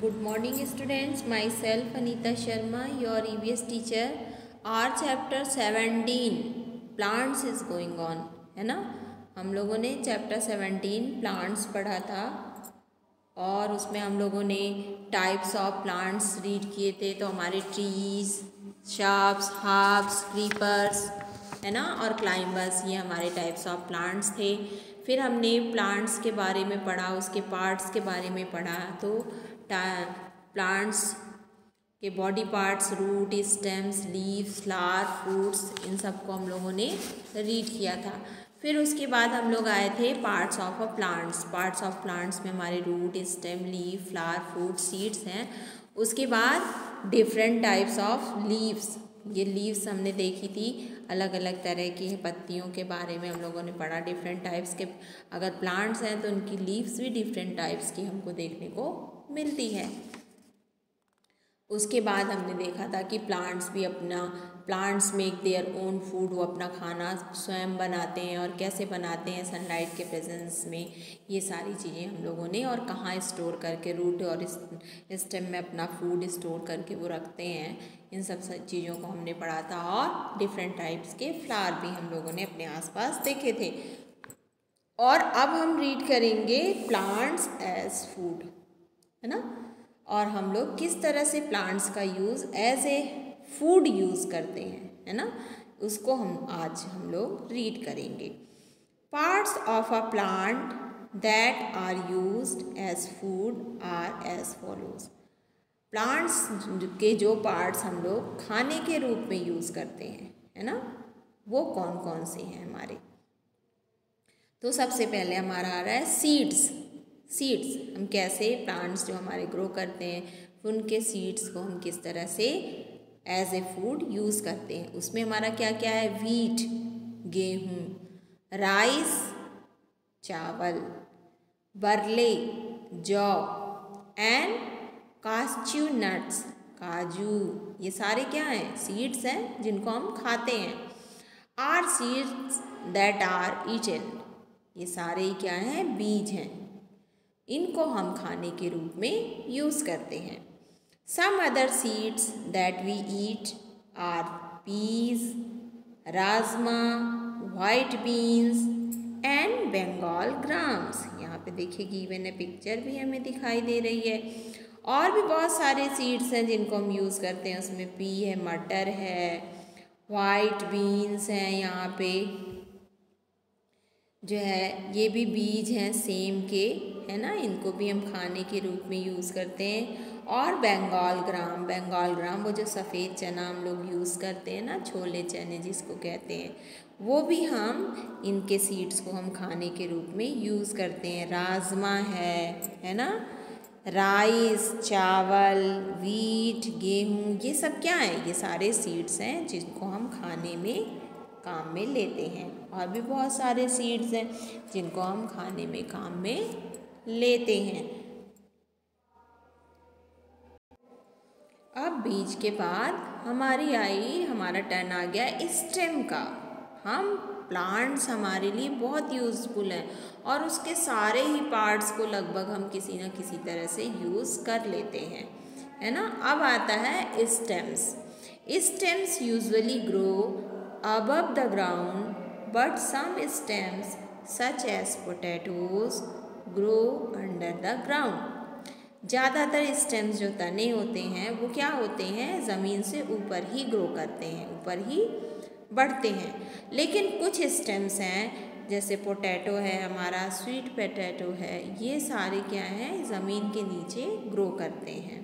Good morning students, myself Anita Sharma, your EVS teacher. Our chapter 17 plants is going on, है ना। हम लोगों ने चैप्टर 17 प्लांट्स पढ़ा था और उसमें हम लोगों ने टाइप्स ऑफ प्लांट्स रीड किए थे। तो हमारे ट्रीज, शर्ब्स, हर्ब्स, क्रीपर्स, है ना, और क्लाइंबर्स, ये हमारे टाइप्स ऑफ प्लांट्स थे। फिर हमने प्लांट्स के बारे में पढ़ा, उसके पार्ट्स के बारे में पढ़ा। तो प्लांट्स के body parts, root, stems, leaves, flower, fruits, इन सब को हम लोगों ने रीड किया था। फिर उसके बाद हम लोग आए थे parts of a plants. Parts of plants में हमारे root, stem, leave, flower, fruit, seeds हैं। उसके बाद डिफरेंट टाइप्स ऑफ लीव्स, ये लीव्स हमने देखी थी, अलग अलग तरह की पत्तियों के बारे में हम लोगों ने पढ़ा। डिफरेंट टाइप्स के अगर प्लांट्स हैं तो उनकी लीव्स भी डिफरेंट टाइप्स की हमको देखने को मिलती है। उसके बाद हमने देखा था कि plants make their own food, वो अपना खाना स्वयं बनाते हैं और कैसे बनाते हैं सनलाइट के प्रेजेंस में, ये सारी चीज़ें हम लोगों ने, और कहाँ स्टोर करके रूट और स्टेम में अपना फूड स्टोर करके वो रखते हैं, इन सब चीज़ों को हमने पढ़ा था। और डिफरेंट टाइप्स के फ्लावर भी हम लोगों ने अपने आसपास देखे थे। और अब हम रीड करेंगे प्लांट्स एज फूड, है ना, और हम लोग किस तरह से प्लांट्स का use as a food use करते हैं, है ना, उसको आज हम लोग रीड करेंगे। Parts of a plant that are used as food are as follows. Plants के जो पार्ट्स हम लोग खाने के रूप में यूज़ करते हैं, है ना, वो कौन कौन से हैं हमारे। तो सबसे पहले हमारा आ रहा है सीड्स। हम कैसे प्लांट्स जो हमारे ग्रो करते हैं उनके सीड्स को हम किस तरह से एज ए फूड यूज़ करते हैं। उसमें हमारा क्या क्या है, व्हीट गेहूँ, राइस चावल, बरले जौ, एंड कास्च्यू नट्स काजू, ये सारे क्या हैं, सीड्स हैं जिनको हम खाते हैं। Are seeds that are eaten, ये सारे क्या हैं, बीज हैं, इनको हम खाने के रूप में यूज़ करते हैं। Some other seeds that we eat are peas, rajma, white beans and Bengal grams. यहाँ पे देखिए गिवन पिक्चर भी हमें दिखाई दे रही है। और भी बहुत सारे सीड्स हैं जिनको हम यूज़ करते हैं। उसमें पी है, मटर है, वाइट बीन्स हैं, यहाँ पे जो है ये भी बीज हैं सेम के, है ना, इनको भी हम खाने के रूप में यूज़ करते हैं। और बंगाल ग्राम वो जो सफ़ेद चना हम लोग यूज़ करते हैं ना, छोले चने जिसको कहते हैं, वो भी हम इनके सीड्स को हम खाने के रूप में यूज़ करते हैं। राजमा है ना, राइस चावल, व्हीट गेहूँ, ये सब क्या है, ये सारे सीड्स हैं जिनको हम खाने में काम में लेते हैं। और भी बहुत सारे सीड्स हैं जिनको हम खाने में काम में लेते हैं। अब बीज के बाद हमारा टर्न आ गया स्टेम का। हम प्लांट्स हमारे लिए बहुत यूज़फुल हैं और उसके सारे ही पार्ट्स को लगभग हम किसी न किसी तरह से यूज़ कर लेते हैं, है ना। अब आता है stems usually grow above the ground, but some stems such as potatoes grow under the ground. ज़्यादातर स्टेम्स जो तने होते हैं वो क्या होते हैं, ज़मीन से ऊपर ही ग्रो करते हैं, ऊपर ही बढ़ते हैं। लेकिन कुछ स्टेम्स हैं जैसे पोटैटो है हमारा, स्वीट पोटैटो है, ये सारे क्या हैं, ज़मीन के नीचे ग्रो करते हैं।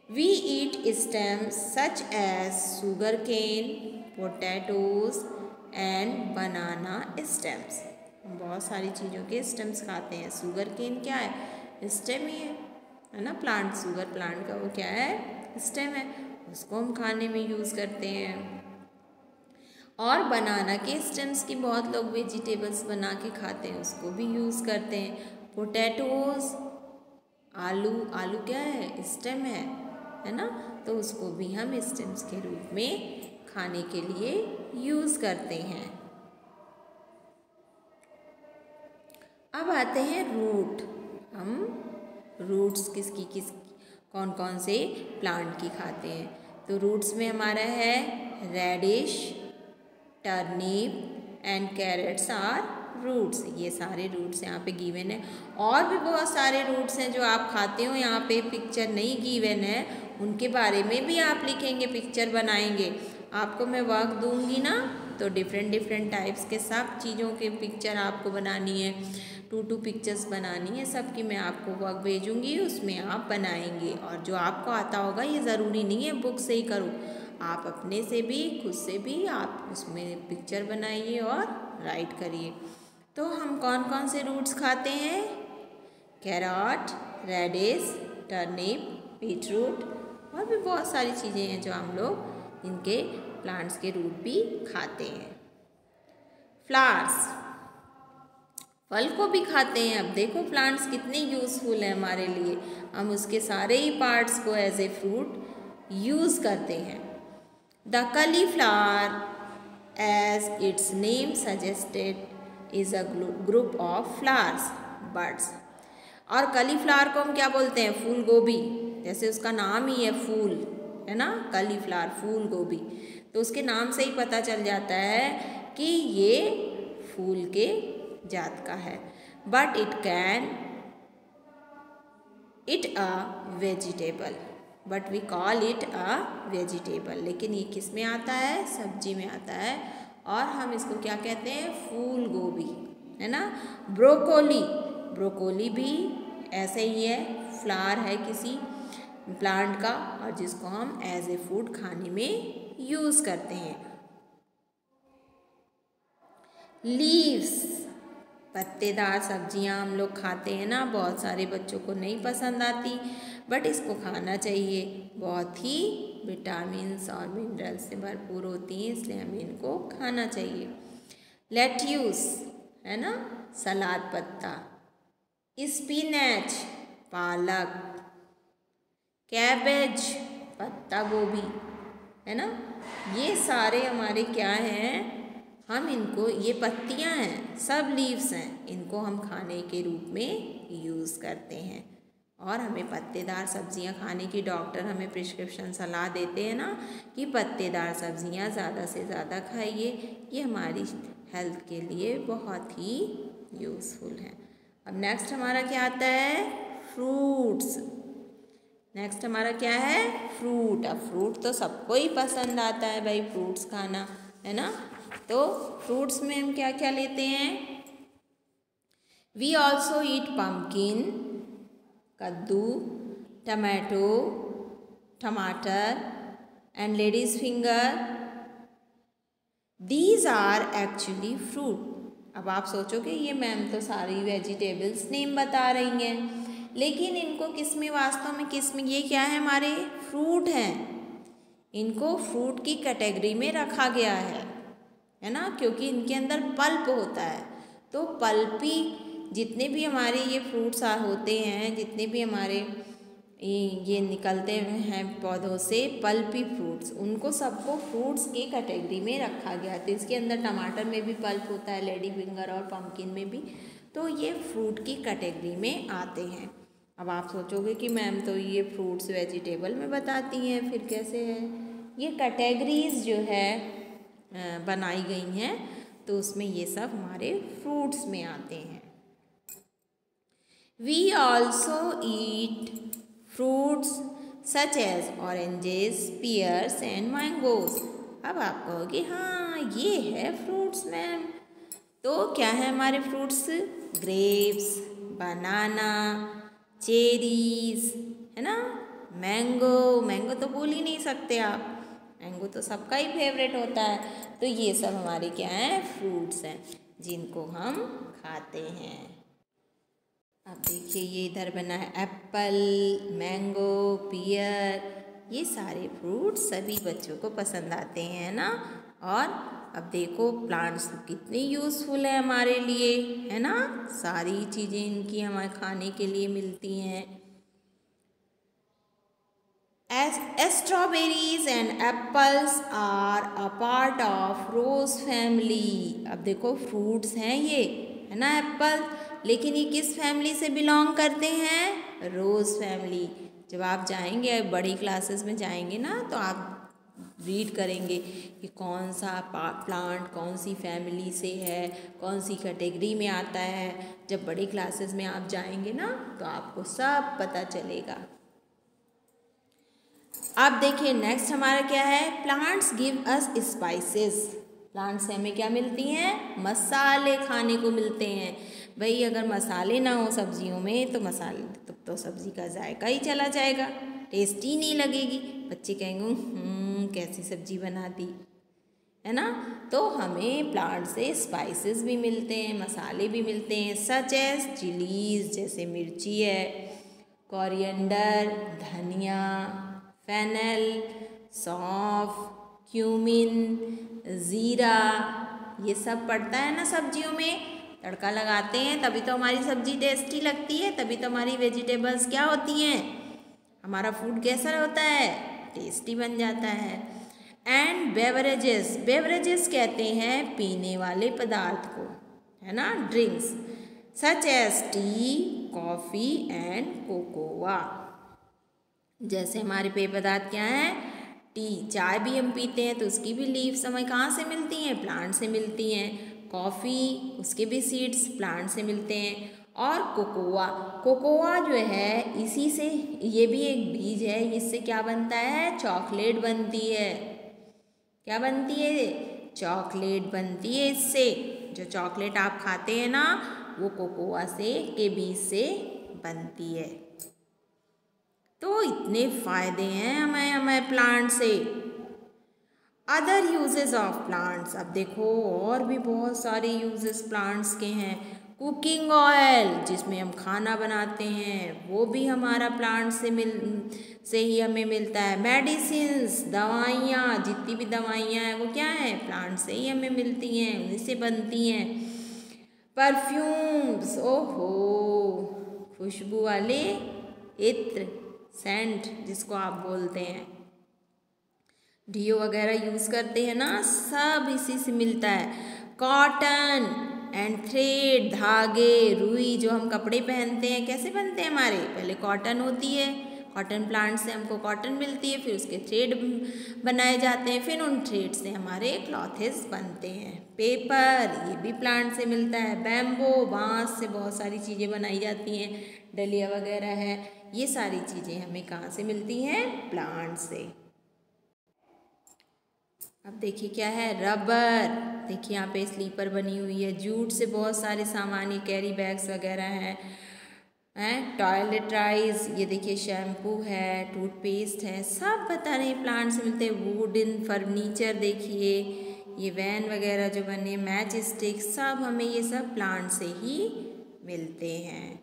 We eat stems such as sugarcane, potatoes and banana stems. हम बहुत सारी चीज़ों के स्टेम्स खाते हैं। शुगर केन क्या है, स्टेम ही है ना, प्लांट, शुगर प्लांट का वो क्या है, स्टेम है, उसको हम खाने में यूज़ करते हैं। और बनाना के स्टेम्स की बहुत लोग वेजिटेबल्स बना के खाते हैं, उसको भी यूज़ करते हैं। पोटैटोज आलू क्या है, स्टेम है ना, तो उसको भी हम स्टेम्स के रूप में खाने के लिए यूज़ करते हैं। अब आते हैं रूट। हम रूट्स किसकी कौन कौन से प्लांट की खाते हैं। तो रूट्स में हमारा है radish, turnip and carrots are roots. ये सारे रूट्स यहाँ पे गिवन है। और भी बहुत सारे रूट्स हैं जो आप खाते हो, यहाँ पे पिक्चर नहीं गिवन है, उनके बारे में भी आप लिखेंगे, पिक्चर बनाएंगे। आपको मैं वर्क दूंगी ना, तो डिफरेंट टाइप्स के सब चीज़ों के पिक्चर आपको बनानी है, 2 पिक्चर्स बनानी है सबकी। मैं आपको वर्क भेजूंगी, उसमें आप बनाएंगे। और जो आपको आता होगा, ये ज़रूरी नहीं है बुक से ही करो, आप अपने से भी, खुद से भी आप उसमें पिक्चर बनाइए और राइट करिए। तो हम कौन कौन से रूट्स खाते हैं? कैरट, रेडिश, टर्निप, बीटरूट, और भी बहुत सारी चीज़ें हैं जो हम लोग इनके प्लांट्स के रूट भी खाते हैं। फ्लावर्स, फल को भी खाते हैं। अब देखो प्लांट्स कितने यूज़फुल हैं हमारे लिए, हम उसके सारे ही पार्ट्स को एज ए फ्रूट यूज़ करते हैं। The cauliflower, as its name suggested, is a group of flowers, buds। और cauliflower को हम क्या बोलते हैं? फूल गोभी। जैसे उसका नाम ही है फूल, है ना, cauliflower, फूल गोभी। तो उसके नाम से ही पता चल जाता है कि ये फूल के जात का है। But it a vegetable, but we call it a vegetable. लेकिन ये किस में आता है? सब्जी में आता है। और हम इसको क्या कहते हैं? फूल गोभी, है ना। ब्रोकोली भी ऐसे ही है, फ्लावर है किसी प्लांट का, और जिसको हम एज ए फूड खाने में यूज़ करते हैं। लीव्स, पत्तेदार सब्जियां हम लोग खाते हैं ना, बहुत सारे बच्चों को नहीं पसंद आती, बट इसको खाना चाहिए, बहुत ही विटामिन्स और मिनरल्स से भरपूर होती हैं, इसलिए हमें इनको खाना चाहिए। लेट्यूस, है ना, सलाद पत्ता। स्पिनच, पालक। कैबेज, पत्ता गोभी, है ना। ये सारे हमारे क्या हैं? हम इनको, ये पत्तियां हैं, सब लीव्स हैं, इनको हम खाने के रूप में यूज़ करते हैं। और हमें पत्तेदार सब्जियां खाने की डॉक्टर हमें प्रिस्क्रिप्शन सलाह देते हैं ना, कि पत्तेदार सब्जियां ज़्यादा से ज़्यादा खाइए, ये हमारी हेल्थ के लिए बहुत ही यूज़फुल है। अब नेक्स्ट हमारा क्या आता है? फ्रूट्स। नेक्स्ट हमारा क्या है? फ्रूट। अब फ्रूट तो सबको ही पसंद आता है भाई, फ्रूट्स खाना, है ना। तो फ्रूट्स में हम क्या क्या लेते हैं? वी ऑल्सो ईट पम्पकिन, कद्दू, टमाटो, टमाटर and ladies finger. These are actually fruit. अब आप सोचोगे ये मैम तो सारी वेजिटेबल्स नेम बता रही हैं, लेकिन इनको किस में, वास्तव में किस में, ये क्या है? हमारे फ्रूट हैं। इनको फ्रूट की कैटेगरी में रखा गया है ना, क्योंकि इनके अंदर पल्प होता है। तो पल्पी जितने भी हमारे ये फ्रूट्स होते हैं, जितने भी हमारे ये निकलते हैं पौधों से, पल्पी फ्रूट्स, उनको सबको फ्रूट्स के कैटेगरी में रखा गया। तो इसके अंदर टमाटर में भी पल्प होता है, लेडी फिंगर और पम्पकिन में भी, तो ये फ्रूट की कैटेगरी में आते हैं। अब आप सोचोगे कि मैम तो ये फ्रूट्स वेजिटेबल में बताती हैं, फिर कैसे है? ये कैटेगरीज जो है बनाई गई हैं, तो उसमें ये सब हमारे फ्रूट्स में आते हैं। We also eat fruits such as oranges, pears and mangoes. अब आप कहोगे हाँ ये है फ्रूट्स मैम, तो क्या है हमारे फ्रूट्स? ग्रेप्स, बनाना, चेरीज, है ना, मैंगो तो भूल ही नहीं सकते आप, मैंगो तो सबका ही फेवरेट होता है। तो ये सब हमारे क्या हैं? फ्रूट्स हैं, जिनको हम खाते हैं। अब देखिए ये इधर बना है एप्पल, मैंगो, पियर, ये सारे फ्रूट्स सभी बच्चों को पसंद आते हैं ना। और अब देखो प्लांट्स कितने यूज़फुल है हमारे लिए, है ना, सारी चीज़ें इनकी हमारे खाने के लिए मिलती हैं। Strawberries and apples are a part of rose family. अब देखो फ्रूट्स हैं ये, है ना, एप्पल, लेकिन ये किस फैमिली से बिलोंग करते हैं? रोज फैमिली, जब आप जाएंगे बड़ी क्लासेस में जाएंगे ना तो आप रीड करेंगे कि कौन सा प्लांट कौन सी फैमिली से है, कौन सी कैटेगरी में आता है। जब बड़ी क्लासेस में आप जाएंगे ना तो आपको सब पता चलेगा। अब देखिए नेक्स्ट हमारा क्या है, plants give us spices. Plant से हमें क्या मिलती हैं, मसाले खाने को मिलते हैं। भाई अगर मसाले ना हो सब्जियों में तो मसाले तो सब्जी का जायका ही चला जाएगा, टेस्टी नहीं लगेगी। बच्चे कहेंगे कैसी सब्जी बना दी, है ना। तो हमें प्लांट से स्पाइसेस भी मिलते हैं, मसाले भी मिलते हैं, सच एज चिलीज जैसे मिर्ची है, कोरिएंडर धनिया, फेनल, सौंफ, क्यूमिन, ज़ीरा, ये सब पड़ता है ना सब्जियों में। तड़का लगाते हैं तभी तो हमारी सब्जी टेस्टी लगती है, तभी तो हमारी वेजिटेबल्स क्या होती हैं, हमारा फूड कैसा होता है, टेस्टी बन जाता है। एंड बेवरेजेस, बेवरेजेस कहते हैं पीने वाले पदार्थ को, है ना, drinks such as tea, coffee and cocoa. जैसे हमारे पेय पदार्थ क्या हैं, टी, चाय भी हम पीते हैं तो उसकी भी लीव्स हमें कहाँ से मिलती हैं, प्लांट से मिलती हैं। कॉफ़ी, उसके भी सीड्स प्लांट से मिलते हैं। और कोकोआ, कोकोआ जो है इसी से, ये भी एक बीज है, इससे क्या बनता है, चॉकलेट बनती है। क्या बनती है, चॉकलेट बनती है इससे। जो चॉकलेट आप खाते हैं ना वो कोकोआ से के बीज से बनती है। तो इतने फ़ायदे हैं हमें प्लांट से। अदर यूजेस ऑफ प्लांट्स, अब देखो और भी बहुत सारे यूजेस प्लांट्स के हैं। कुकिंग ऑयल जिसमें हम खाना बनाते हैं वो भी हमारा प्लांट से ही हमें मिलता है। मेडिसिन्स, दवाइयाँ, जितनी भी दवाइयाँ हैं वो क्या हैं, प्लांट से ही हमें मिलती हैं, उन्हीं से बनती हैं। परफ्यूम्स, ओहो, खुशबू वाले इत्र, सेंट जिसको आप बोलते हैं, डीओ वगैरह यूज़ करते हैं ना, सब इसी से मिलता है। कॉटन एंड थ्रेड, धागे, रुई, जो हम कपड़े पहनते हैं कैसे बनते हैं हमारे, पहले कॉटन होती है, कॉटन प्लांट से हमको कॉटन मिलती है, फिर उसके थ्रेड बनाए जाते हैं, फिर उन थ्रेड से हमारे क्लॉथेस बनते हैं। पेपर, ये भी प्लांट से मिलता है। बैम्बो, बांस से बहुत सारी चीज़ें बनाई जाती हैं, डलिया वगैरह है, ये सारी चीज़ें हमें कहाँ से मिलती हैं, प्लांट से। अब देखिए क्या है, रबर, देखिए यहाँ पे स्लीपर बनी हुई है। जूट से बहुत सारे सामान, ये कैरी बैग्स वगैरह हैं। टॉयलेटराइज, ये देखिए शैम्पू है, टूथपेस्ट है, सब बता रहे हैं प्लांट से मिलते हैं। वुडन फर्नीचर देखिए, ये वैन वगैरह जो बने, मैच स्टिक, सब हमें ये सब प्लांट से ही मिलते हैं।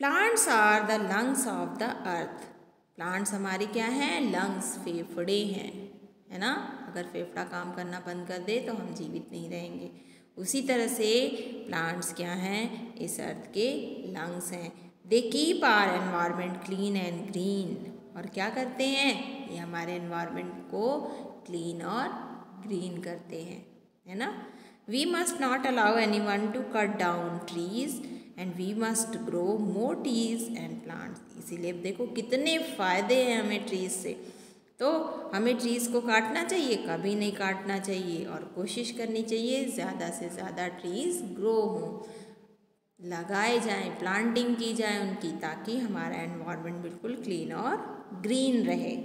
Plants are the lungs of the earth, plants हमारे क्या हैं, लंग्स, फेफड़े हैं, है ना। अगर फेफड़ा काम करना बंद कर दे तो हम जीवित नहीं रहेंगे। उसी तरह से प्लांट्स क्या हैं, इस अर्थ के लंग्स हैं। They keep our environment clean and green, और क्या करते हैं, ये हमारे एनवायरनमेंट को क्लीन और ग्रीन करते हैं, है ना। We must not allow anyone to cut down trees and we must grow more trees and plants. इसीलिए देखो कितने फ़ायदे हैं हमें ट्रीज से। तो हमें ट्रीज़ को काटना चाहिए, कभी नहीं काटना चाहिए, और कोशिश करनी चाहिए ज़्यादा से ज़्यादा ट्रीज़ ग्रो हों, लगाए जाएं, प्लांटिंग की जाए उनकी, ताकि हमारा एनवायरनमेंट बिल्कुल क्लीन और ग्रीन रहे।